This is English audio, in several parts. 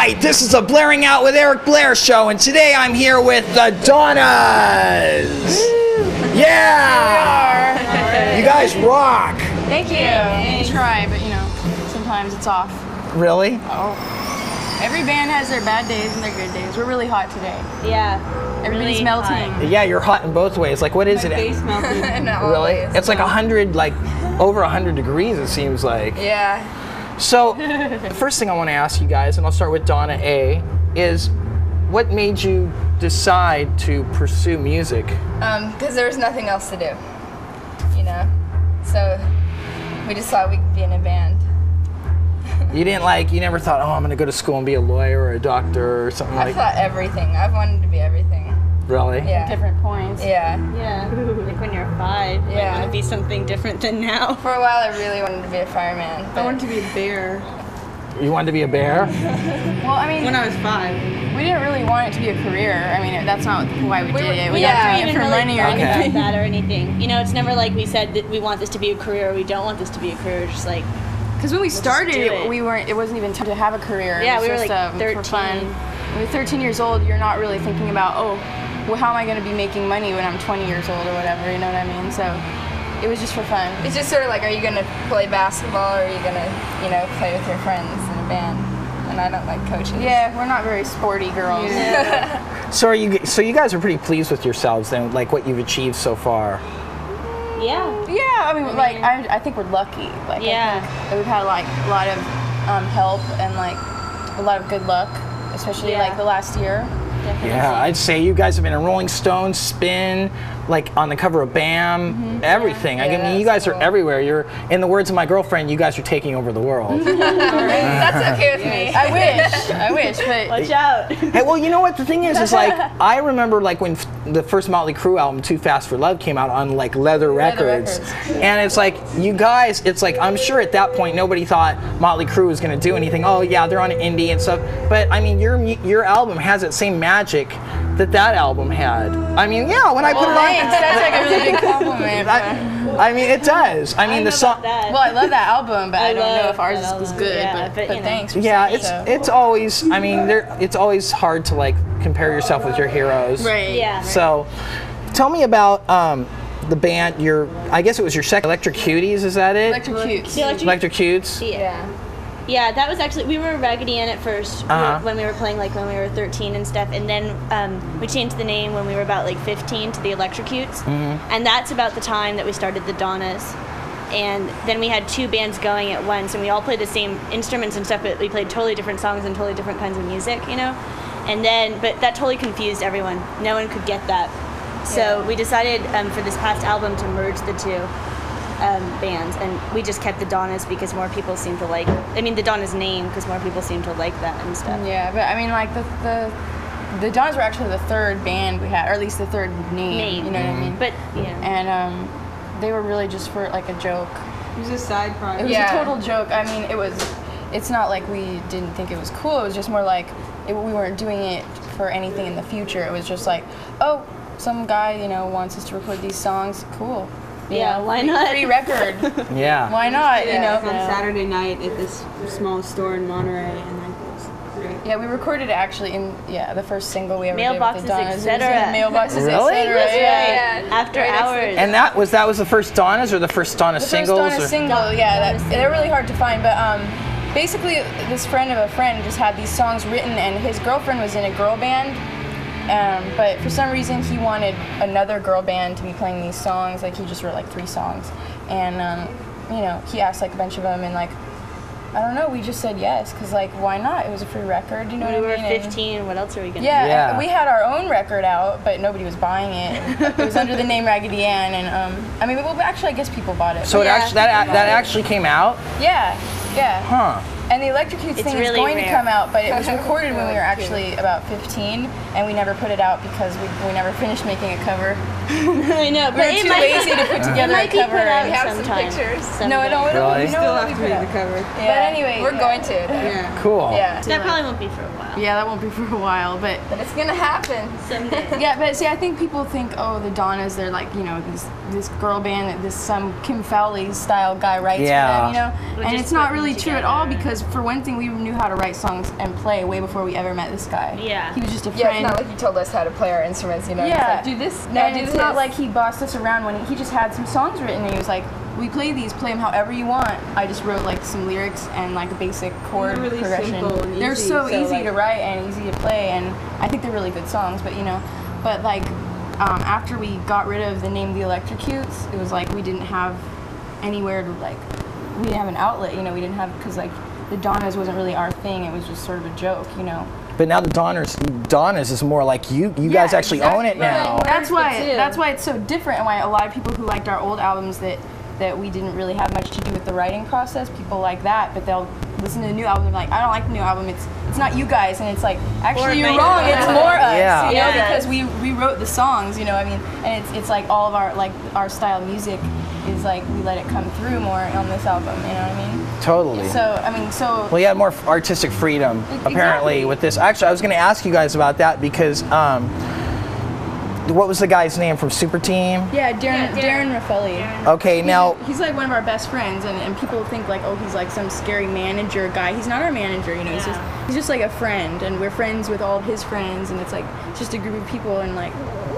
right, this is a Blairing Out with Eric Blair show, and today I'm here with the Donnas. Yeah! Here we are. You guys rock. Thank you. We try, but you know, sometimes it's off. Really? Oh. Every band has their bad days and their good days. We're really hot today. Yeah. Everybody's really melting. hot. Yeah, you're hot in both ways. Like, what is My it? face melting. No, Really? always. It's like 100, like over 100 degrees, it seems like. Yeah. So, the first thing I want to ask you guys, and I'll start with Donna A, is what made you decide to pursue music? Because there was nothing else to do, you know? So we just thought we could be in a band. You never thought, oh, I'm going to go to school and be a lawyer or a doctor or something I like thought everything. I've wanted to be everything. Really? Yeah. Different points. Yeah. Yeah. Like when you're 5, you Yeah. want to be something different than now. For a while, I really wanted to be a fireman. I wanted to be a bear. You wanted to be a bear? Well, I mean, When I was 5. we didn't really want it to be a career. I mean, that's not why we did it. We yeah. didn't do it Even for really money or thought anything. about that or anything. You know, it's never like we said that we want this to be a career or we don't want this to be a career. It's just like, Because when we started, do it. we weren't. It wasn't even time to have a career. Yeah, it was we were just, like for 13. fun. When you're 13 years old, you're not really thinking about, oh, well, how am I going to be making money when I'm 20 years old or whatever. You know what I mean? So it was just for fun. It's just sort of like, are you going to play basketball or are you going to, you know, play with your friends in a band? And I don't like coaching. Yeah, we're not very sporty girls. yeah. So you guys are pretty pleased with yourselves then, like what you've achieved so far? Yeah. Yeah, I mean, like I think we're lucky. Like, Yeah. I think that we've had like a lot of help and like a lot of good luck, especially Yeah. like the last year. Definitely. Yeah, I'd say you guys have been in Rolling Stone, Spin, like on the cover of BAM, everything. Yeah, I mean, you that's guys are cool. everywhere. You're, in the words of my girlfriend, you guys are taking over the world. That's okay with me. I wish, but Watch out. Hey, well, you know what the thing is like I remember like when the first Motley Crue album, Too Fast for Love, came out on like Leather Records, and it's like you guys, it's like I'm sure at that point nobody thought Motley Crue was going to do anything. Oh yeah, they're on indie and stuff, but I mean your album has that same magic that album had. I mean, yeah, when I put it thanks. on, That's like a really big compliment. I mean it does. I mean the song. Well, I love that album, but I don't know love if ours that is album. good. Yeah, but but, you know. thanks. For Yeah, saying so. it's always. I mean, it's always hard to like compare yourself with your heroes. Right. Yeah. So, tell me about the band. I guess it was your second, Electric Cuties. Is that it? Electrocutes. Electric Cutes. Yeah. Yeah, that was actually, we were Raggedy Ann at first when we were playing, like when we were 13 and stuff, and then we changed the name when we were about like 15 to the Electrocutes, and that's about the time that we started the Donnas, and then we had 2 bands going at once, and we all played the same instruments and stuff, but we played totally different songs and totally different kinds of music, you know, and then, but that totally confused everyone. No one could get that. So we decided for this past album to merge the 2. Bands, and we just kept the Donnas because more people seem to like, I mean the Donnas name because more people seem to like that and stuff. Yeah, but I mean, like the Donnas were actually the 3rd band we had, or at least the 3rd name. You know what I mean? But yeah. And they were really just for like a joke. It was a side It project. was Yeah. a total joke. I mean, it's not like we didn't think it was cool. It was just more like we weren't doing it for anything in the future. It was just like, oh, some guy, you know, wants us to record these songs. Cool. You Yeah, know, why not? Free record. Yeah. Why not? You know. On Saturday night at this small store in Monterey, and it was great. Yeah, we recorded it actually in the first single we ever Mailboxes, did with the Donnas. It was etc. in Mailboxes, Really? etc. That's Yeah. right. After Right next to hours. And that was the first Donnas or the first Donna The singles? first Donna single, yeah, they're really hard to find, but basically this friend of a friend just had these songs written, and his girlfriend was in a girl band, but for some reason he wanted another girl band to be playing these songs. Like he just wrote like 3 songs, and you know, he asked like a bunch of them, and like I don't know, we just said yes because like why not? It was a free record, you know we what were I mean? 15. What else are we gonna Yeah, Yeah. and we had our own record out, but nobody was buying it. It was under the name Raggedy Ann, and I mean, well, actually, I guess people bought it. So But it yeah, actually that actually came out? yeah, yeah. Huh. And the Electrocutes It's thing really is going rare. to come out, but it was recorded when we were actually about 15, and we never put it out because we never finished making a cover. I know, We but were it too might, lazy to put it together a might be cover. put out We have some sometime. pictures. No, I don't. Really? We Still know have we to put make out. the cover. Yeah. But anyway, We're going to. Yeah. Cool. Yeah. That probably won't be for a while. Yeah, that won't be for a while, but But it's going to happen. Someday. yeah, but see, I think people think, oh, the Donnas, they're like, you know, this girl band that this some Kim Fowley style guy writes Yeah. for them, you know, We're and just it's not putting really true at all together. because for one thing, we knew how to write songs and play way before we ever met this guy. Yeah. He was just a Yeah, friend. it's not like he told us how to play our instruments, you know. Yeah. He's like, do this. No, No, and do it's this. not like he bossed us around when he just had some songs written and he was like, we play these, play them however you want. I just wrote like some lyrics and like a basic chord They're really progression. simple and They're easy, so so, easy like- to write and easy to play, and I think they're really good songs. But like after we got rid of the name The Electrocutes, it was like we didn't have anywhere to like, we didn't have an outlet. We didn't have, because like the Donnas wasn't really our thing. It was just sort of a joke. But now the Donnas is more like you guys actually own it now. That's why it's so different, and why a lot of people who liked our old albums that we didn't really have much to do with the writing process, people like that, but they'll listen to the new album and be like, I don't like the new album, it's not you guys, and it's like, actually you're wrong, it's more us, Yeah. because we rewrote the songs, and it's like all of our style of music is like, we let it come through more on this album, you know what I mean? Totally. So Well, you had more artistic freedom, apparently, Exactly. with this. Actually, I was going to ask you guys about that because, what was the guy's name from Super Team? yeah, Darren Raffelli. Okay, now, He's like one of our best friends, and people think like, oh, he's like some scary manager guy. He's not our manager, he's just like a friend, and we're friends with all of his friends, and it's like just a group of people, and like,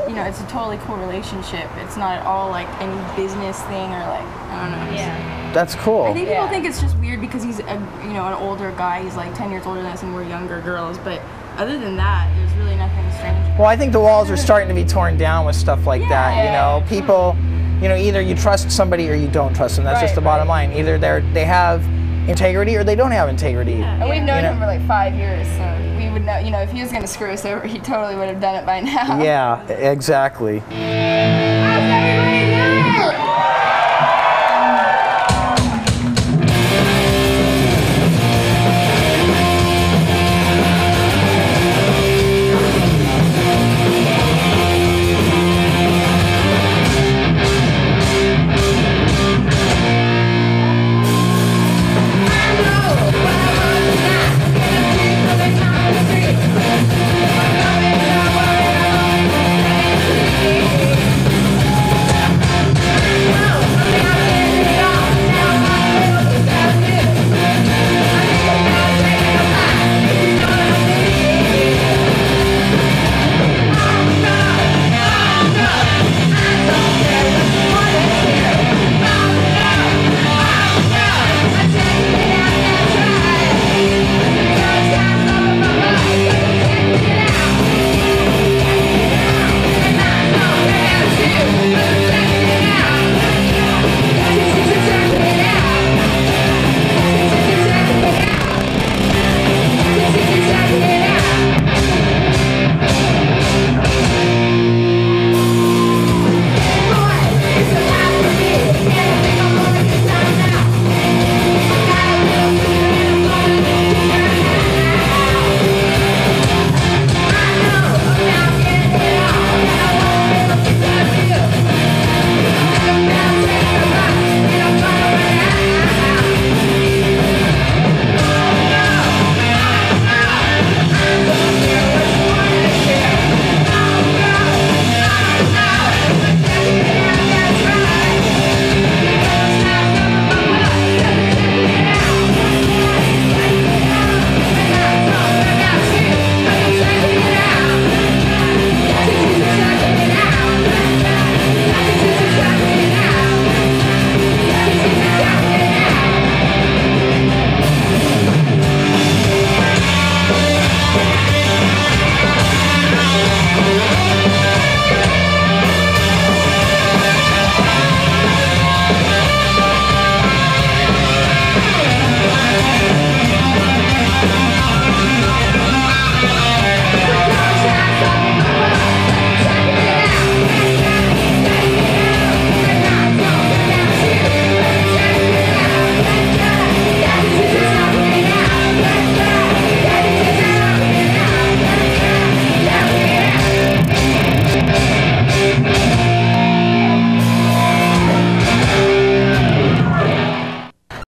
it's a totally cool relationship. It's not at all like any business thing or like, I don't know. Yeah. that's cool. I think people think it's just weird because he's an older guy. He's like 10 years older than us, and we're younger girls. But other than that, there's really nothing strange. Well, I think the walls are starting to be torn down with stuff like that. People, either you trust somebody or you don't trust them. That's just the bottom line. Either they have integrity or they don't have integrity. And we've known him for like 5 years, so we would know, if he was going to screw us over, he totally would have done it by now. Yeah, exactly. How's everybody doing?